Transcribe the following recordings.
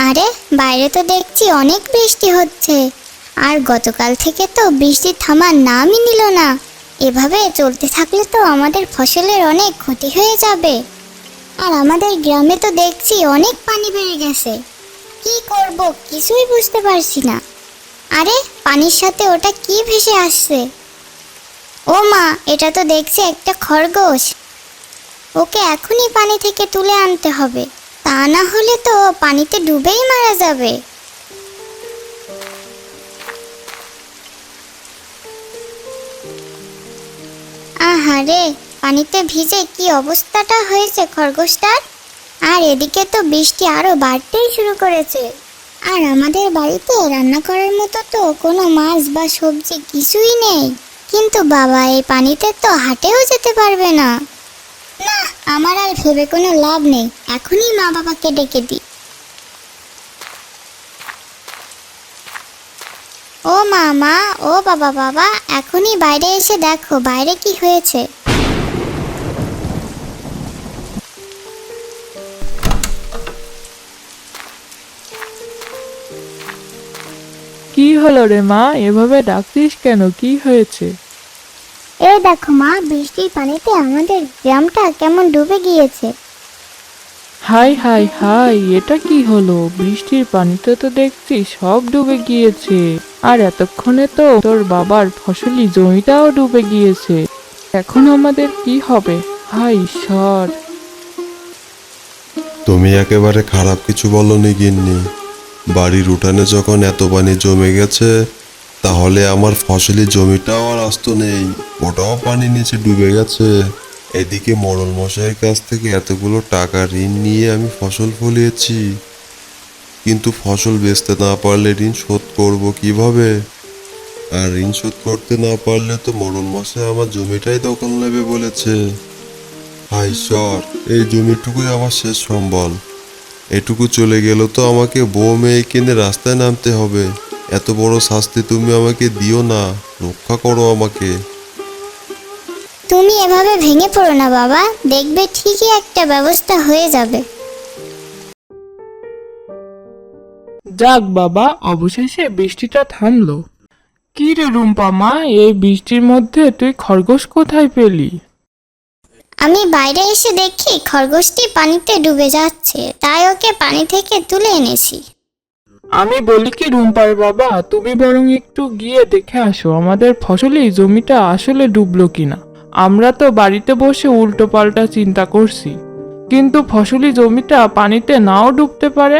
আরে বাইরে তো দেখছি অনেক বৃষ্টি হচ্ছে, আর গতকাল থেকে তো বৃষ্টি থামার নামই নিল না। এভাবে চলতে থাকলে তো আমাদের ফসলের অনেক ক্ষতি হয়ে যাবে। আর আমাদের গ্রামে তো দেখছি অনেক পানি বেড়ে গেছে। কি করব কিছুই বুঝতে পারছি না। আরে পানির সাথে ওটা কি ভেসে আসছে? ও মা, এটা তো দেখছি একটা খরগোশ। ওকে এখনই পানি থেকে তুলে আনতে হবে, তা না হলে তো পানিতে ডুবেই মারা যাবে। আহারে, পানিতে ভিজে কি অবস্থাটা হয়েছে খরগোশটার। আর এদিকে তো বৃষ্টি আরো বাড়তেই শুরু করেছে। আর আমাদের বাড়িতে রান্না করার মতো তো কোনো মাছ বা সবজি কিছুই নেই। কিন্তু বাবা এই পানিতে তো হাঁটেও যেতে পারবে না। না, আমার আর ভেবে কোনো লাভ নেই, এখনই মা বাবাকে ডেকে দিই। ও মা, ও বাবা, এখনই বাইরে এসে দেখো বাইরে কি হয়েছে। কি হলো রে মা, এভাবে ডাকছিস কেন? কি হয়েছে? এই দেখো মা, বৃষ্টির পানিতে আমাদের গ্রামটা কেমন ডুবে গিয়েছে। হাই হাই হাই, এটা কি হলো? বৃষ্টির পানিতে তো দেখছি সব ডুবে গিয়েছে। আর এতক্ষণে তো তোর বাবার ফসলি জমিটাও ডুবে গিয়েছে। এখন আমাদের কি হবে? হায় ঈশ্বর! তুমি একেবারে খারাপ কিছু বলনি গিন্নি। বাড়ির উঠানে যখন এত পানি জমে গেছে, তাহলে আমার ফসলি জমিটাও আর আস্ত নেই, ওটাও পানি নিচে ডুবে গেছে। এদিকে মোড়ল মশাইয়ের কাছ থেকে এতগুলো টাকা ঋণ নিয়ে আমি ফসল ফলিয়েছি, কিন্তু ফসল বেচতে না পারলে ঋণ শোধ করব কিভাবে? আর ঋণ শোধ করতে না পারলে তো মোড়ল মশাই আমার জমিটাই দখল নেবে বলেছে। হায় ঈশ্বর, এই জমিটুকুই আমার শেষ সম্বল। এটুকু চলে গেল তো আমাকে বউ মেয়ে কিনে রাস্তায় নামতে হবে। এত বড় শাস্তি তুমি আমাকে দিও না, রক্ষা করো আমাকে। তুমি এভাবে ভেঙে পড়ো না বাবা, দেখবে ঠিকই একটা ব্যবস্থা হয়ে যাবে। যাক বাবা, অবশেষে বৃষ্টিটা থামলো। কি রে রুম্পা মা, এই বৃষ্টির মধ্যে তুই খরগোশ কোথায় পেলি? আমি বাইরে এসে দেখি খরগোশটি পানিতে ডুবে যাচ্ছে, তাই ওকে পানি থেকে তুলে এনেছি। আমি বলি কি রুম্পার বাবা, তুমি বরং একটু গিয়ে দেখে আসো আমাদের ফসলি জমিটা আসলে ডুবলো কিনা। আমরা তো বাড়িতে বসে উল্টো পাল্টা চিন্তা করছি, কিন্তু ফসলি জমিটা পানিতে নাও ডুবতে পারে।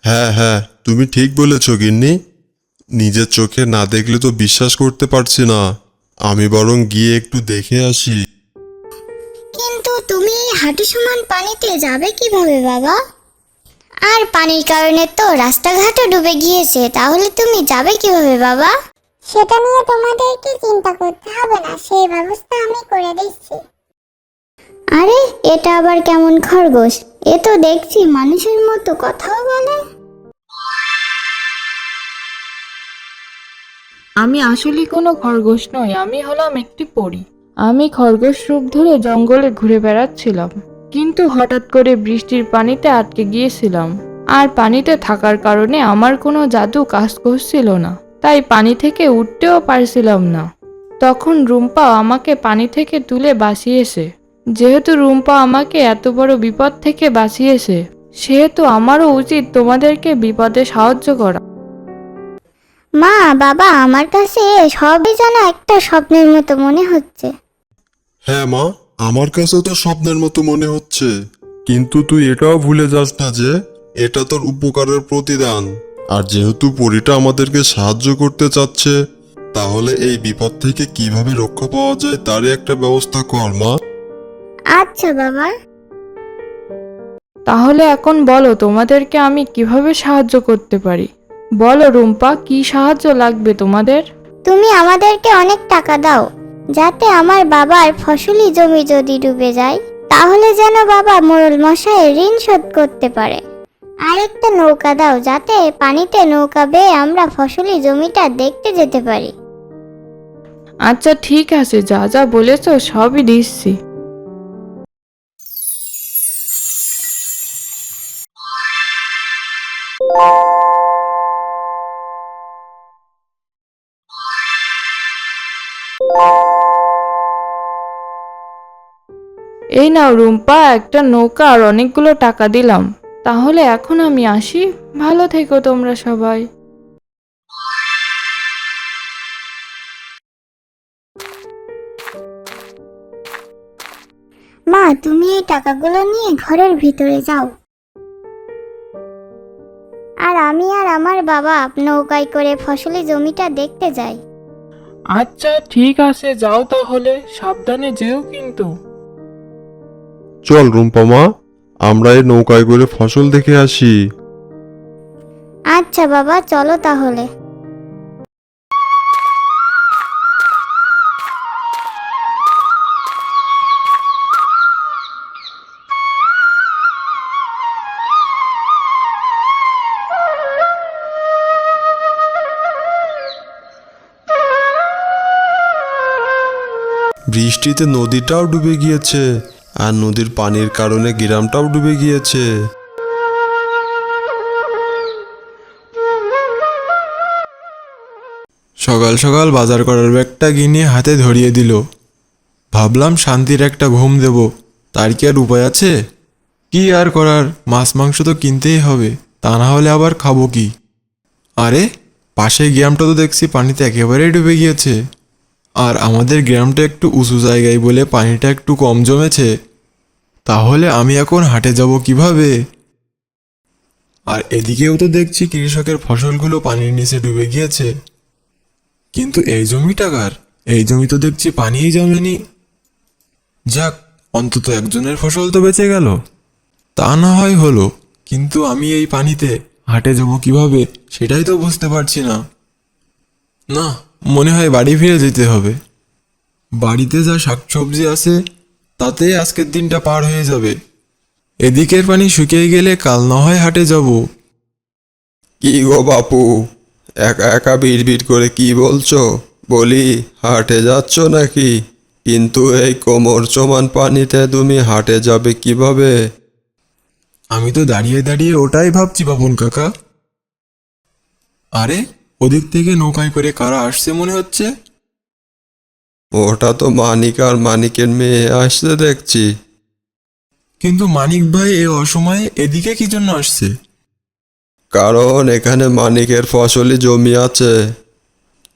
হ্যাঁ হ্যাঁ, তুমি ঠিক বলেছ গিন্নি। নিজের চোখে না দেখলে তো বিশ্বাস করতে পারছি না। আমি বরং গিয়ে একটু দেখে আসি। কিন্তু তুমি এই হাঁটু সমান পানিতে যাবে কিভাবে বাবা? আর পানির কারণে তো রাস্তাঘাটও ডুবে গিয়েছে, তাহলে তুমি যাবে কিভাবে বাবা? সেটা নিয়ে তোমাদেরকে চিন্তা করতে হবে না, সেই ব্যবস্থা আমি করে দিচ্ছি। আরে এটা আবার কেমন খরগোশ? এ তো দেখছি মানুষের মতো কথাও বলে। আমি আসলে কোনো খরগোশ নই, আমি হলাম একটি পরী। আমি খরগোশ রূপ ধরে জঙ্গলে ঘুরে বেড়াচ্ছিলাম, কিন্তু হঠাৎ করে বৃষ্টির পানিতে আটকে গিয়েছিলাম। আর পানিতে থাকার কারণে আমার কোনো জাদু কাজ করছিল না, তাই পানি থেকে উঠতেও পারছিলাম না। তখন রুম্পা আমাকে পানি থেকে তুলে বাঁচিয়েছে। যেহেতু রুম্পা আমাকে এত বড় বিপদ থেকে বাঁচিয়েছে, সেহেতু আমারও উচিত তোমাদেরকে বিপদে সাহায্য করা। মা বাবা, আমার কাছে সবই যেন একটা স্বপ্নের মতো মনে হচ্ছে। হ্যাঁ মা, আমার কাছে তো স্বপ্নের মতো মনে হচ্ছে, কিন্তু তুই এটাও ভুলে যাস না যে এটা তোর উপকারের প্রতিদান। আর যেহেতু পরীটা আমাদেরকে সাহায্য করতে চাচ্ছে, তাহলে এই বিপদ থেকে কিভাবে রক্ষা পাওয়া যায় তারই একটা ব্যবস্থা কর মা। আচ্ছা বাবা। তাহলে এখন বলো তোমাদেরকে আমি কিভাবে সাহায্য করতে পারি। বলো রুম্পা, কি সাহায্য লাগবে তোমাদের? তুমি আমাদেরকে অনেক টাকা দাও, যাতে আমার বাবার ফসলি জমি যদি ডুবে যায়, তাহলে যেন বাবা মোড়ল মশাইয়ের ঋণ শোধ করতে পারে। আর একটা নৌকা দাও, যাতে পানিতে নৌকা বেয়ে আমরা ফসলি জমিটা দেখতে যেতে পারি। আচ্ছা ঠিক আছে, যা যা বলেছো সবই দিচ্ছি। এই নাও রুম্পা, একটা নৌকা আর অনেকগুলো টাকা দিলাম। তাহলে এখন আমি আসি, ভালো থেকো তোমরা সবাই। মা, তুমি এই টাকাগুলো নিয়ে ঘরের ভিতরে যাও। আর আমি আর আমার বাবা নৌকায় করে ফসলি জমিটা দেখতে যাই। আচ্ছা ঠিক আছে, যাও তাহলে, সাবধানে যেও কিন্তু। চল রুম্পা মা, আমরা এই নৌকায় করে ফসল দেখে আসি। আচ্ছা বাবা, চলো তাহলে। বৃষ্টিতে নদীটাও ডুবে গিয়েছে, আর নদীর পানির কারণে গ্রামটাও ডুবে গিয়েছে। সকাল সকাল বাজার করার ব্যাগটা গিয়ে হাতে ধরিয়ে দিল। ভাবলাম শান্তির একটা ঘুম দেব, তার কি আর উপায় আছে? কি আর করার, মাছ মাংস তো কিনতেই হবে, তা না হলে আবার খাবো কি? আরে পাশের গ্রামটা তো দেখছি পানিতে একেবারেই ডুবে গিয়েছে। আর আমাদের গ্রামটা একটু উঁচু জায়গায় বলে পানিটা একটু কম জমেছে। তাহলে আমি এখন হাটে যাব কিভাবে? আর এদিকেও তো দেখছি কৃষকের ফসলগুলো পানির নিচে ডুবে গিয়েছে। কিন্তু এই জমিটা কার? এই জমি তো দেখছি পানিই জমেনি। যাক, অন্তত একজনের ফসল তো বেঁচে গেল। তা না হয় হলো, কিন্তু আমি এই পানিতে হাটে যাব কিভাবে সেটাই তো বুঝতে পারছি না। না, মনে হয় বাড়ি ফিরে যেতে হবে। বাড়িতে যা শাকসবজি আছে তাতে আজকের দিনটা পার হয়ে যাবে। এদিকের পানি শুকিয়ে গেলে কাল না হয় হাটে যাব। কি গো বাপু, একা একা বিড়বিড় করে কি বলছো? বলি হাটে যাচ্ছ নাকি? কিন্তু এই কোমর সমান পানিতে তুমি হাটে যাবে কিভাবে? আমি তো দাঁড়িয়ে দাঁড়িয়ে ওটাই ভাবছি বাপন কাকা। আরে ওদিক থেকে নৌকায় করে কারা আসছে মনে হচ্ছে? ওটা তো মানিক আর মানিকের মেয়ে আসতে দেখছি। কিন্তু মানিক ভাই এ অসময়ে এদিকে কি জন্য আসছে? কারণ এখানে মানিকের ফসলি জমি আছে,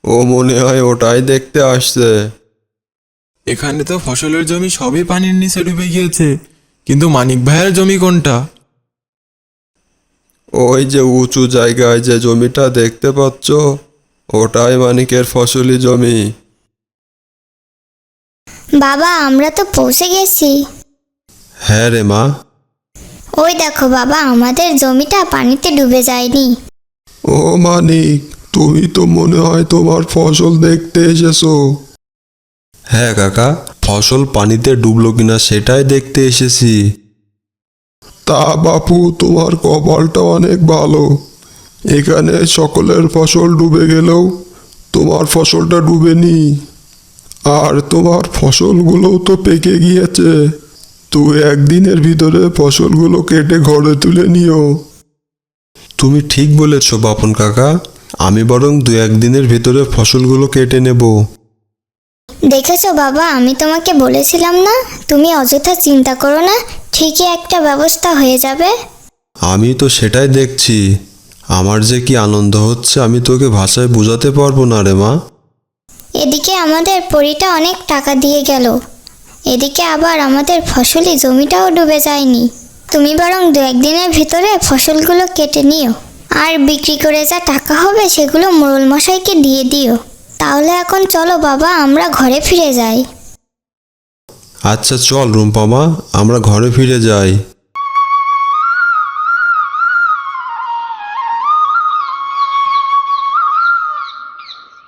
ও মনে হয় ওটাই দেখতে আসছে। এখানে তো ফসলের জমি সবই পানির নিচে ডুবে গিয়েছে, কিন্তু মানিক ভাইয়ের জমি কোনটা? ওই যে উঁচু জায়গায় যে জমিটা দেখতে পাচ্ছ, ওটাই মানিকের ফসলি জমি। বাবা, আমরা তো পৌঁছে গেছি। হ্যাঁ রে মা। ওই দেখো বাবা, আমাদের জমিটা পানিতে ডুবে যায়নি। ও মানিক, তুমি তো মনে হয় তোমার ফসল দেখতে এসেছো। হ্যাঁ কাকা, ফসল পানিতে ডুবলো কিনা সেটাই দেখতে এসেছি। তা বাপু, তোমার কপালটা অনেক ভালো। এখানে সকলের ফসল ডুবে গেলেও তোমার ফসলটা ডুবেনি। আর তোমার ফসলগুলো তো পেকে গিয়েছে। তুই একদিনের ভিতরে ফসলগুলো কেটে ঘরে তুলে নিও। তুমি ঠিক বলেছ বাপন কাকা, আমি বরং 2-1 দিনের ভিতরে ফসলগুলো কেটে নেব। দেখেছো বাবা, আমি তোমাকে বলেছিলাম না? তুমি অযথা চিন্তা করো না, ঠিকই একটা ব্যবস্থা হয়ে যাবে। আমি তো সেটাই দেখছি। আমার যে কি আনন্দ হচ্ছে আমি তোকে ভাষায় বোঝাতে পারবো না রে মা। এদিকে আমাদের পরীটা অনেক টাকা দিয়ে গেল, এদিকে আবার আমাদের ফসলি জমিটাও ডুবে যায়নি। তুমি বরং 2-1 দিনের ভিতরে ফসলগুলো কেটে নিও, আর বিক্রি করে যা টাকা হবে সেগুলো মোড়ল মশাইকে দিয়ে দিও। তাহলে এখন চলো বাবা, আমরা ঘরে ফিরে যাই। আচ্ছা চল রুম্পা মা, আমরা ঘরে ফিরে যাই।